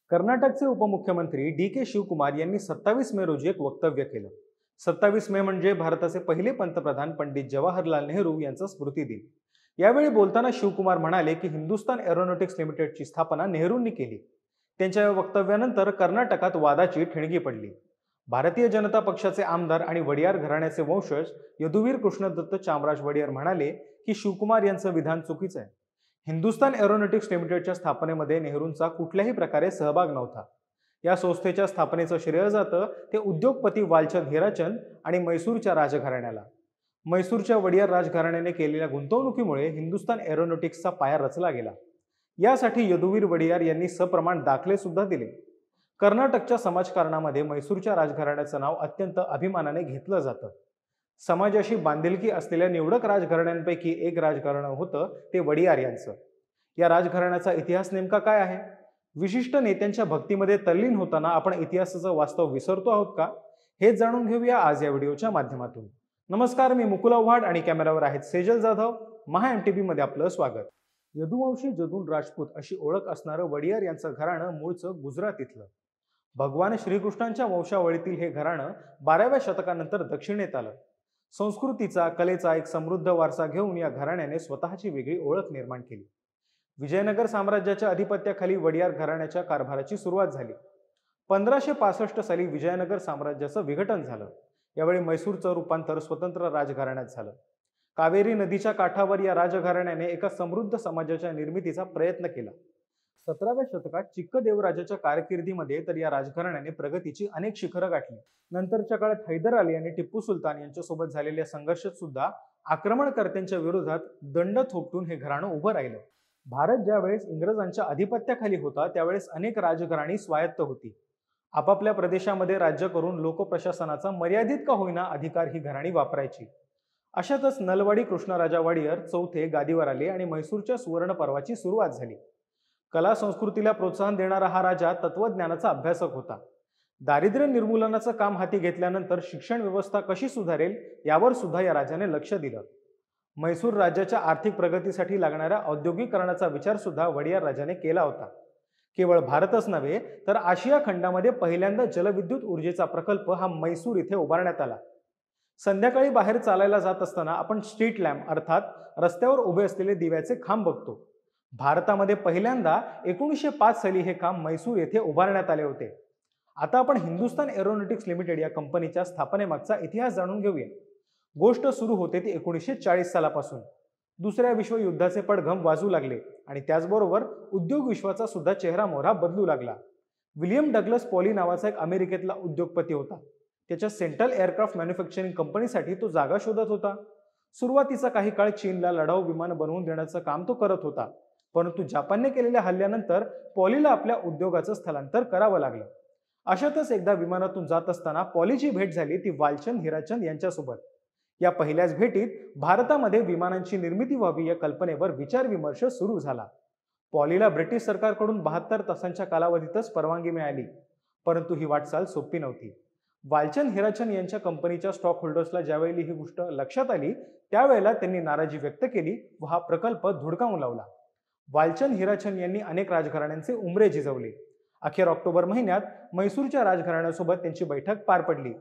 कर्नाटकचे उपमुख्यमंत्री डी.के. शिवकुमार यांनी 27 मे रोजी एक वक्तव्य केलं. 27 मे म्हणजे भारताचे पहिले पंतप्रधान पंडित जवाहरलाल नेहरू यांचा स्मृतिदिन. यावेळी बोलताना शिवकुमार म्हणाले की हिंदुस्तान एरोनॉटिक्स लिमिटेडची स्थापना नेहरूंनी केली. त्यांच्या या वक्तव्यानंतर कर्नाटकात वादाची ठिणगी पडली. भारतीय जनता पक्षाचे आमदार आणि वडियार घराण्याचे वंशज यदुवीर कृष्णदत्त चामराज वडियार म्हणाले की शिवकुमार यांचं विधान चुकीचं आहे. हिंदुस्तान एरोनॉटिक्स लिमिटेडच्या स्थापनेमध्ये नेहरूंचा कुठल्याही प्रकारे सहभाग नव्हता. या संस्थेच्या स्थापनेचं श्रेय जातं ते उद्योगपती वालचंद हिराचंद आणि मैसूरच्या राजघराण्याला. मैसूरच्या वडियार राजघराण्याने केलेल्या गुंतवणुकीमुळे हिंदुस्तान एरोनॉटिक्सचा पाया रचला गेला. यासाठी यदुवीर वडियार यांनी सप्रमाण दाखले सुद्धा दिले. कर्नाटकच्या समाजकारणामध्ये मैसूरच्या राजघराण्याचं नाव अत्यंत अभिमानाने घेतलं जातं. समाजाशी बांधिलकी असलेल्या निवडक राजघराण्यांपैकी एक राजघराणं होतं ते वडियार यांचं. या राजघराण्याचा इतिहास नेमका काय आहे? विशिष्ट नेत्यांच्या भक्तीमध्ये तल्लीन होताना आपण इतिहासाचं वास्तव विसरतो आहोत का? हे जाणून घेऊया आज या व्हिडिओच्या माध्यमातून. नमस्कार, मी मुकुल आव्हाड आणि कॅमेरावर आहेत सेजल जाधव. महा MTV मध्ये आपलं स्वागत. यदुवंशी जदून राजपूत अशी ओळख असणारं वडियार यांचं घराणं मूळचं गुजरातीतलं. भगवान श्रीकृष्णांच्या वंशावळीतील हे घराणं 12व्या शतकानंतर दक्षिणेत आलं. संस्कृतीचा, कलेचा एक समृद्ध वारसा घेऊन या घराण्याने स्वतःची वेगळी ओळख निर्माण केली. विजयनगर साम्राज्याच्या अधिपत्याखाली वडियार घराण्याच्या कारभाराची सुरुवात झाली. 1565 साली विजयनगर साम्राज्याचं विघटन झालं. यावेळी मैसूरचं रूपांतर स्वतंत्र राजघराण्यात झालं. कावेरी नदीच्या काठावर या राजघराण्याने एका समृद्ध समाजाच्या निर्मितीचा प्रयत्न केला. 17व्या शतकात चिक्कदेवराजाच्या कारकिर्दीमध्ये तर या राजघराण्याने प्रगतीची अनेक शिखरं गाठली. नंतरच्या काळात हैदर अली आणि टिप्पू सुलतान यांच्यासोबत झालेल्या संघर्षात सुद्धा आक्रमणकर्त्यांच्या विरोधात दंड थोपटून हे घराणं उभं राहिलं. भारत ज्यावेळेस इंग्रजांच्या अधिपत्याखाली होता त्यावेळेस अनेक राजघराणी स्वायत्त होती. आपापल्या प्रदेशामध्ये राज्य करून लोकप्रशासनाचा मर्यादित का होईना अधिकार ही घराणी वापरायची. अशातच नलवाडी कृष्णराजा वडियार चौथे गादीवर आले आणि म्हैसूरच्या सुवर्ण पर्वाची सुरुवात झाली. कला संस्कृतीला प्रोत्साहन देणारा हा राजा तत्वज्ञानाचा अभ्यासक होता. दारिद्र्य निर्मूलनाचं काम हाती घेतल्यानंतर शिक्षण व्यवस्था कशी सुधारेल यावर सुद्धा या राजाने लक्ष दिलं. म्हैसूर राज्याच्या आर्थिक प्रगतीसाठी लागणाऱ्या औद्योगिकरणाचा विचार सुद्धा वडियार राजाने केला होता. केवळ भारतच नव्हे तर आशिया खंडामध्ये पहिल्यांदा जलविद्युत ऊर्जेचा प्रकल्प हा म्हैसूर इथे उभारण्यात आला. संध्याकाळी बाहेर चालायला जात असताना आपण स्ट्रीट लॅम्प अर्थात रस्त्यावर उभे असलेले दिव्याचे खांब बघतो. भारतामध्ये पहिल्यांदा 1905 साली हे काम म्हैसूर येथे उभारण्यात आले होते. आता आपण हिंदुस्तान एरोनॉटिक्स लिमिटेड या कंपनीच्या स्थापनेमागचा इतिहास जाणून घेऊया. गोष्ट सुरू होते ती 1940 सालापासून. दुसऱ्या विश्वयुद्धाचे पडघम वाजू लागले आणि त्याचबरोबर उद्योग विश्वाचा सुद्धा चेहरा मोहरा बदलू लागला. विलियम डग्लस पॉली नावाचा एक अमेरिकेतला उद्योगपती होता. त्याच्या सेंट्रल एअरक्राफ्ट मॅन्युफॅक्चरिंग कंपनीसाठी तो जागा शोधत होता. सुरुवातीचा काही काळ चीनला लढाऊ विमान बनवून देण्याचं काम तो करत होता. परंतु जपानने केलेल्या हल्ल्यानंतर पॉलीला आपल्या उद्योगाचं स्थलांतर करावं लागलं. अशातच एकदा विमानातून जात असताना पॉलीची भेट झाली ती वालचंद हिराचंद यांच्यासोबत. या पहिल्याच भेटीत भारतामध्ये विमानांची निर्मिती व्हावी या कल्पनेवर विचारविमर्श सुरू झाला. पॉलीला ब्रिटिश सरकारकडून 72 तासांच्या कालावधीतच परवानगी मिळाली. परंतु ही वाटचाल सोपी नव्हती. वालचंद हिराचंद यांच्या कंपनीच्या स्टॉक होल्डर्सला ज्यावेळी ही गोष्ट लक्षात आली त्यावेळेला त्यांनी नाराजी व्यक्त केली व हा प्रकल्प धुडकावून लावला. वालचंद हिराचंद यांनी अनेक राजघराण्यांचे उंबरे झिजवले. अखेर ऑक्टोबर महिन्यात म्हैसूरच्या राजघराण्यासोबत त्यांची बैठक पार पडली.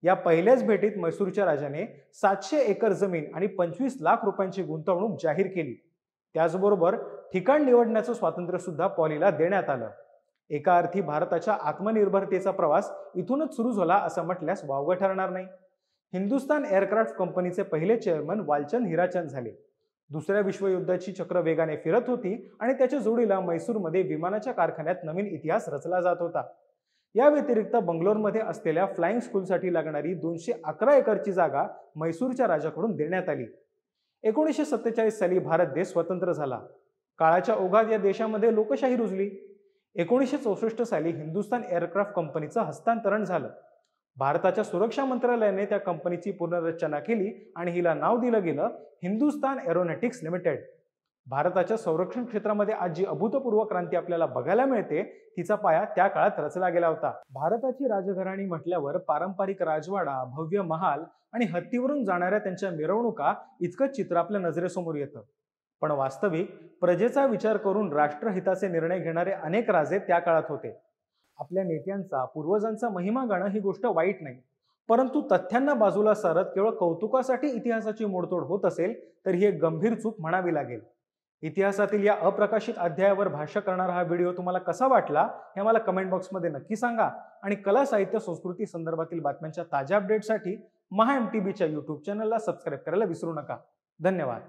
या पहिल्याच भेटीत म्हैसूरच्या राजाने 700 एकर जमीन आणि 25 लाख रुपयांची गुंतवणूक जाहीर केली. त्याचबरोबर ठिकाण निवडण्याचं स्वातंत्र्य सुद्धा पॉलीला देण्यात आलं. एका अर्थी भारताच्या आत्मनिर्भरतेचा प्रवास इथूनच सुरू झाला असं म्हटल्यास वावगं ठरणार नाही. हिंदुस्तान एअरक्राफ्ट कंपनीचे पहिले चेअरमन वालचंद हिराचंद झाले. दुसऱ्या विश्वयुद्धाची चक्र वेगाने फिरत होती आणि त्याच्या जोडीला म्हैसूरमध्ये विमानाच्या कारखान्यात नवीन इतिहास रचला जात होता. या व्यतिरिक्त बंगलोरमध्ये असलेल्या फ्लाइंग स्कूलसाठी लागणारी 211 एकरची जागा म्हैसूरच्या राजाकडून देण्यात आली. 1947 साली भारत देश स्वतंत्र झाला. काळाच्या ओघात या देशामध्ये लोकशाही रुजली. 1964 साली हिंदुस्तान एअरक्राफ्ट कंपनीचं हस्तांतरण झालं. भारताच्या सुरक्षा मंत्रालयाने त्या कंपनीची पुनर्रचना केली आणि हिला नाव दिलं गेलं हिंदुस्तान एरोनॉटिक्स लिमिटेड. भारताच्या संरक्षण क्षेत्रामध्ये आज जी अभूतपूर्व क्रांती आपल्याला बघायला मिळते तिचा पाया त्या काळात रचला गेला होता. भारताची राजघराणी म्हटल्यावर पारंपरिक राजवाडा, भव्य महाल आणि हत्तीवरून जाणाऱ्या त्यांच्या मिरवणुका इतकंच चित्र आपल्या नजरेसमोर येतं. पण वास्तविक प्रजेचा विचार करून राष्ट्रहिताचे निर्णय घेणारे अनेक राजे त्या काळात होते. आपल्या नेत्यांचा पूर्वजांचा महिमा गाणं ही गोष्ट वाईट नाही, परंतु तथ्यांना बाजूला सारत केवळ कौतुकासाठी इतिहासाची मोडतोड होत असेल तर ही एक गंभीर चूक म्हणावी लागेल. इतिहासातील या अप्रकाशित अध्यायावर भाष्य करणारा हा व्हिडिओ तुम्हाला कसा वाटला हे मला कमेंट बॉक्समध्ये नक्की सांगा. आणि कला साहित्य संस्कृती संदर्भातील बातम्यांच्या ताज्या अपडेटसाठी महा MTBच्या यूट्यूब चॅनलला सबस्क्राईब करायला विसरू नका. धन्यवाद.